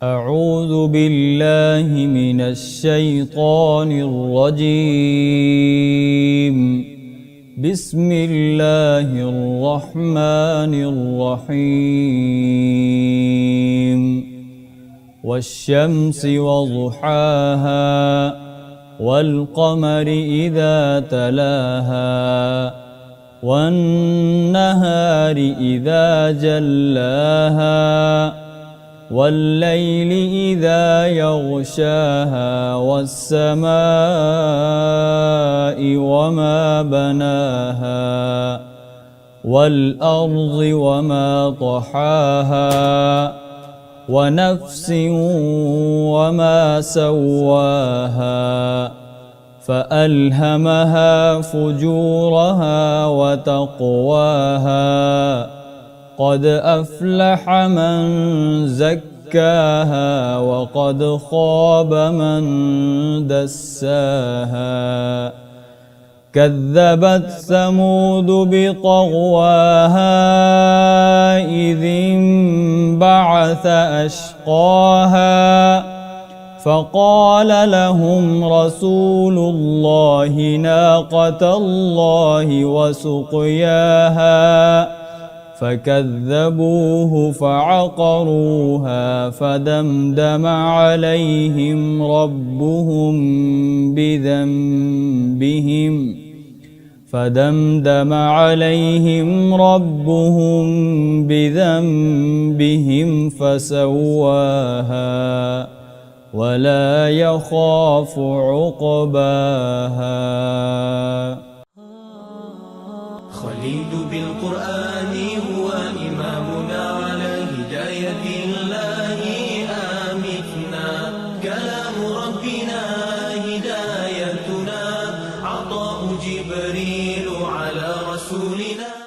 أعوذ بالله من الشيطان الرجيم. بسم الله الرحمن الرحيم. والشمس وضحاها والقمر إذا تلاها والنهار إذا جلاها والليل إذا يغشاها والسماء وما بناها والأرض وما طحاها ونفس وما سواها فألهمها فجورها وتقواها قد أفلح من زكاها وقد خاب من دساها كذبت ثمود بطغواها إذ انبعث أشقاها فقال لهم رسول الله ناقة الله وسقياها فكذبوه فعقروها فدمدم عليهم ربهم بذنبهم فسواها ولا يخاف عقباها. خليل بالقرآن هو إمامنا على هداية الله آمتنا. كلام ربنا هدايتنا عطاء جبريل على رسولنا.